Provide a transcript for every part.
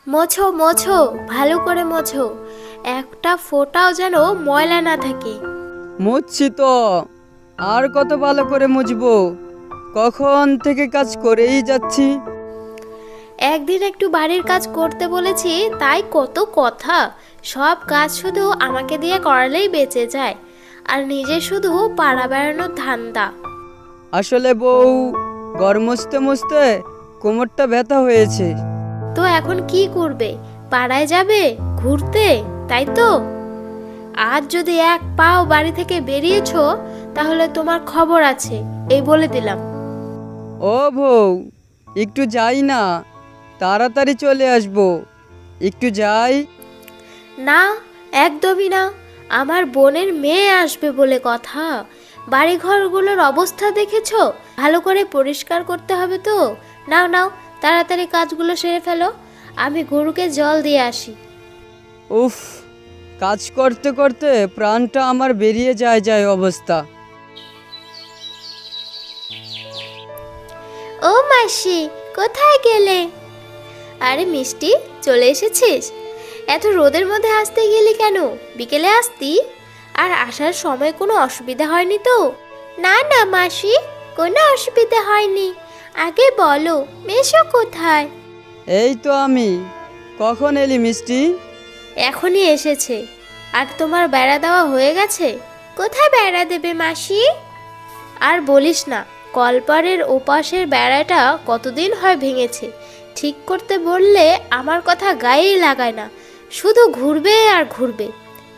মোছো মোছো, ভালো করে মোছো, একটা ফোঁটাও যেন ময়লা না থাকে। মুছছি তো, আর কত ভালো করে মুছবো? কখন থেকে কাজ করেই যাচ্ছি। একদিন একটু বাড়ির কাজ করতে বলেছি, তাই কত কথা। সব কাজ শুধু আমাকে দিয়ে করালেই বেঁচে যায়, আর নিজে শুধু পাড়া বেড়ানোর ধান্দা। আসলে বউ, ঘর মুছতে মুছতে কোমরটা ব্যথা হয়েছে। তো এখন কি করবে? পাড়ায় যাবে ঘুরতে, তাই তো? আজ যদি এক পাও বাড়ি থেকে বেরিয়েছো, তাহলে তোমার খবর আছে, এই বলে দিলাম। ও বউ, একটু যাই না, তাড়াতাড়ি চলে আসবো। একটু যাই। না, একদমই না। আমার বোনের মেয়ে আসবে বলে কথা। বাড়িঘরগুলোর অবস্থা দেখেছো? ভালো করে পরিষ্কার করতে হবে তো। নাও নাও, তাড়াতাড়ি কাজগুলো সেরে ফেলো, আমি গরুকে জল দিয়ে আসি। উফ, কাজ করতে করতে প্রাণটা আমার বেরিয়ে যায় অবস্থা। ও মাসি, কোথায় গেলে? আরে মিষ্টি, চলে এসেছিস? এত রোদের মধ্যে আসতে গেলি কেন? বিকেলে আসতি। আর আসার সময় কোনো অসুবিধা হয়নি তো? না না মাসি, কোনো অসুবিধা হয়নি। আগে বলো, মেশো কোথায়? এই তো আমি। কখন এলি মিষ্টি? এখনই এসেছে। আর তোমার বেড়া দেওয়া হয়ে গেছে? কোথায় বেড়া দেবে মাসি? আর বলিস না, কলপারের ওপাশের বেড়াটা কতদিন হয় ভেঙেছে। ঠিক করতে বললে আমার কথা গায়েই লাগায় না, শুধু ঘুরবে আর ঘুরবে।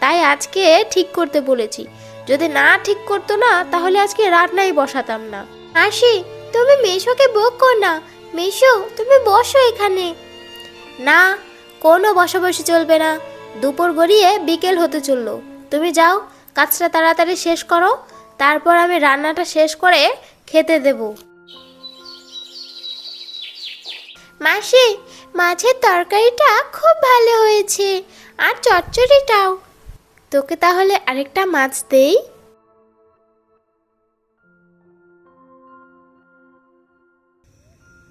তাই আজকে ঠিক করতে বলেছি। যদি না ঠিক করতো না, তাহলে আজকে রান্নাই বসাতাম না। মাসি, তুমি মেশোকে বকো না। মেশো, তুমি বসো এখানে। না, কোনো বসাবসি চলবে না। দুপুর গড়িয়ে বিকেল হতে চললো। তুমি যাও, কাজটা তাড়াতাড়ি শেষ করো, তারপর আমি রান্নাটা শেষ করে খেতে দেব। মাসি, মাছের তরকারিটা খুব ভালো হয়েছে, আর চচ্চড়িটাও। তোকে তাহলে আরেকটা মাছ দেই।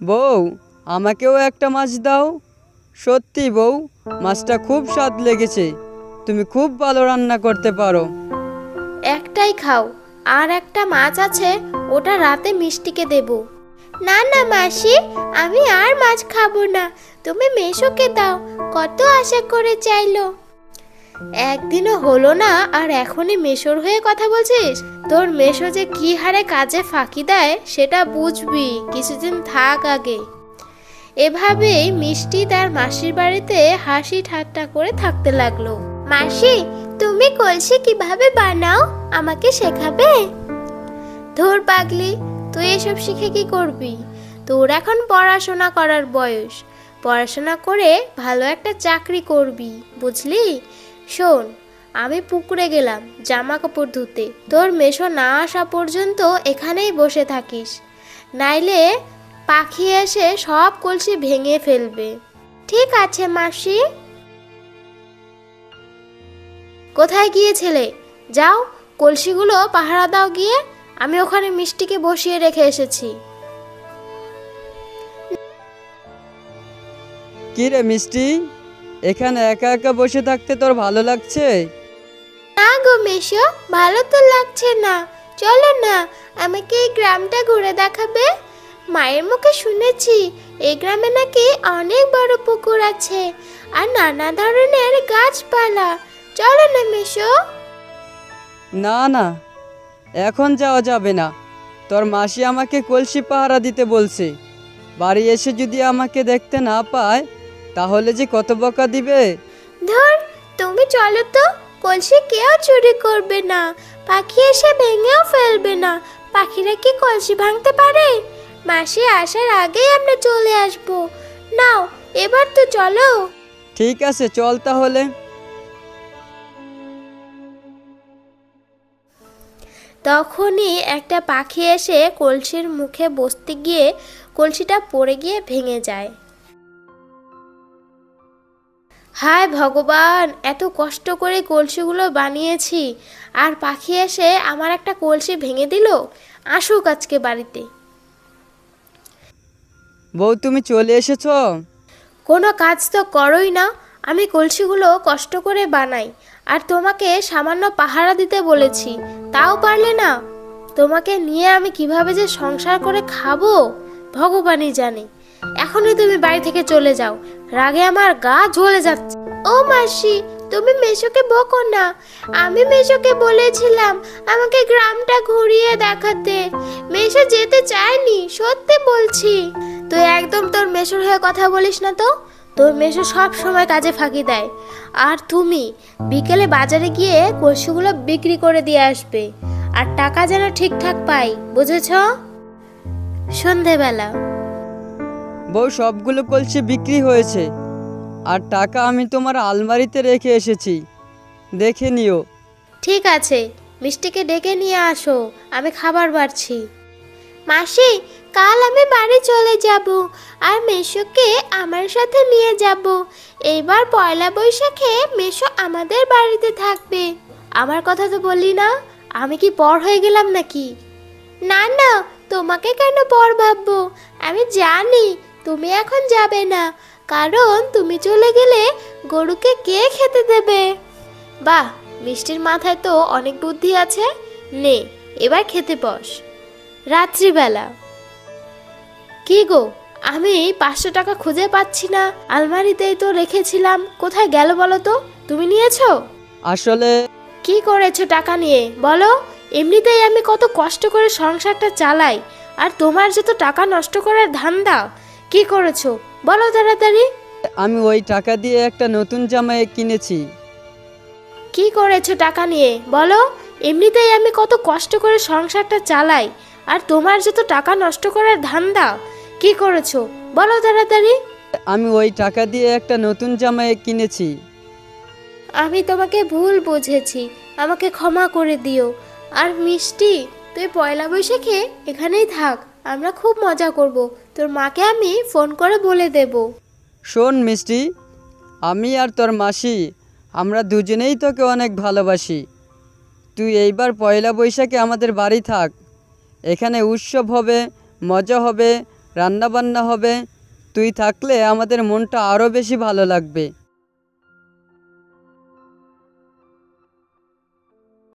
বউ, আমাকেও একটা মাছ দাও। সত্যি বউ, মাছটা খুব স্বাদ লেগেছে। তুমি খুব ভালো রান্না করতে পারো। একটাই খাও, আর একটা মাছ আছে, ওটা রাতে মিষ্টিকে দেব। না না মাসি, আমি আর মাছ খাবো না, তুমি মেশোকে দাও, কত আশা করে চাইলো। একদিনও হলো না আর এখনই মেশোর হয়ে কথা বলছিস? তোর মেশো যে কি হারে কাজে ফাঁকি দেয় সেটা বুঝবি, কিছুদিন থাক আগে। এভাবেই মিষ্টি তার মাসির বাড়িতে হাসি ঠাট্টা করে থাকতে লাগলো। মাসি, তুমি কলসি কিভাবে বানাও, আমাকে শেখাবে? ধুর পাগলি, তুই এসব শিখে কি করবি? তোর এখন পড়াশোনা করার বয়স। পড়াশোনা করে ভালো একটা চাকরি করবি, বুঝলি? শোন, আমি পুকুরে গেলাম জামা কাপড় ধুতে। তোর মেশো না আসা পর্যন্ত এখানেই বসে থাকিস, নাইলে পাখি এসে সব কলসি ভেঙে ফেলবে। ঠিক আছে মাসি। কোথায় গিয়েছিলে? যাও, কলসিগুলো পাহারা দাও গিয়ে। আমি ওখানে মিষ্টিকে বসিয়ে রেখে এসেছি। কি রে মিষ্টি, এখানে একা একা বসে থাকতে তোর ভালো লাগছে? না গো মেশো, ভালো তো লাগছে না। চলো না, আমাকে এই গ্রামটা ঘুরে দেখাবে। মায়ের মুখে শুনেছি এই গ্রামে নাকি অনেক বড় পুকুর আছে, আর নানা ধরনের গাছপালা। চলো না মেশো। না না, এখন যাওয়া যাবে না। তোর মাসি আমাকে কলসি পাহারা দিতে বলছে। বাড়ি এসে যদি আমাকে দেখতে না পায়, তাহলে যে কত বকা দিবে। ধর, তুমি চলো তো, কলসি কেউ চুরি করবে না, পাখি এসে ভেঙেও ফেলবে না। পাখিরা কি কলসি ভাঙতে পারে? মাসি আসার আগেই আমরা চলে আসবো। নাও, এবার তো চলো। ঠিক আছে, চল তাহলে। তখনই একটা পাখি এসে কলসির মুখে বসতে গিয়ে কলসিটা পড়ে গিয়ে ভেঙে যায়। হায় ভগবান, এত কষ্ট করে কলসিগুলো বানিয়েছি, আর পাখি এসে আমার একটা কলসি ভেঙে দিল। আসুক আজকে বাড়িতে। বউ, তুমি চলে এসেছো? কোনো কাজ তো করোই না। আমি কলসিগুলো কষ্ট করে বানাই, আর তোমাকে সামান্য পাহারা দিতে বলেছি, তাও পারলে না। তোমাকে নিয়ে আমি কিভাবে যে সংসার করে খাবো ভগবানই জানে। এখনই তুমি বাড়ি থেকে চলে যাও, রাগে আমার গা জ্বলে যাচ্ছে। ও মাসি, তুমি মেশোকে বকো না। আমি মেশোকে বলেছিলাম আমাকে গ্রামটা ঘুরিয়ে দেখাতে, মেশো যেতে চায়নি, সত্যি বলছি। তুই একদম তোর মেশোর হয়ে কথা বলিস না তো। তোর মেশো সব সময় কাজে ফাঁকি দেয়। আর তুমি বিকেলে বাজারে গিয়ে কলসিগুলো বিক্রি করে দিয়ে আসবে, আর টাকা যেন ঠিকঠাক পাই, বুঝেছ? সন্ধেবেলা। বউ, সবগুলো কলসি বিক্রি হয়েছে, আর টাকা আমি তোমার আলমারিতে রেখে এসেছি, দেখে নিও। ঠিক আছে, মিষ্টিকে ডেকে নিয়ে আসো, আমি খাবার বাড়ছি। মাসি, কাল আমি বাড়ি চলে যাব, আর মেশোকে আমার সাথে নিয়ে যাব। এইবার পয়লা বৈশাখে মেশো আমাদের বাড়িতে থাকবে। আমার কথা তো বললি না, আমি কি পর হয়ে গেলাম নাকি? না না, তোমাকে কেন পর ভাববো? আমি জানি তুমি এখন যাবে না, কারণ তুমি চলে গেলে গরুকে কে খেতে দেবে। বাহ, মিষ্টির মাথায় তো অনেক বুদ্ধি আছে। নে, এবার খেতে বস। রাত্রিবেলা। কি গো, আমি 500 টাকা খুঁজে পাচ্ছি না, আলমারিতেই তো রেখেছিলাম, কোথায় গেল বলো তো? তুমি নিয়েছো? আসলে কি করেছো টাকা নিয়ে বলো? এমনিতেই আমি কত কষ্ট করে সংসারটা চালাই, আর তোমার যত টাকা নষ্ট করার ধান্দা। কি করেছো বলো তাড়াতাড়ি। আমি ওই টাকা দিয়ে একটা নতুন জামা কিনেছি। কি করেছো টাকা নিয়ে বলো? এমনিতেই আমি কত কষ্ট করে সংসারটা চালাই, আর তোমার যত টাকা নষ্ট করার ধান্দা। কি করেছো বলো তাড়াতাড়ি। আমি ওই টাকা দিয়ে একটা নতুন জামা কিনেছি। আমি তোমাকে ভুল বুঝেছি, আমাকে ক্ষমা করে দিও। আর মিষ্টি, তুই পয়লা বৈশাখে এখানেই থাক, আমরা খুব মজা করব। তোর মাকে আমি ফোন করে বলে দেব। শোন মিষ্টি, আমি আর তোর মাসি আমরা দুজনেই তোকে অনেক ভালোবাসি। তুই এইবার পয়লা বৈশাখে আমাদের বাড়ি থাক। এখানে উৎসব হবে, মজা হবে, রান্নাবান্না হবে। তুই থাকলে আমাদের মনটা আরও বেশি ভালো লাগবে।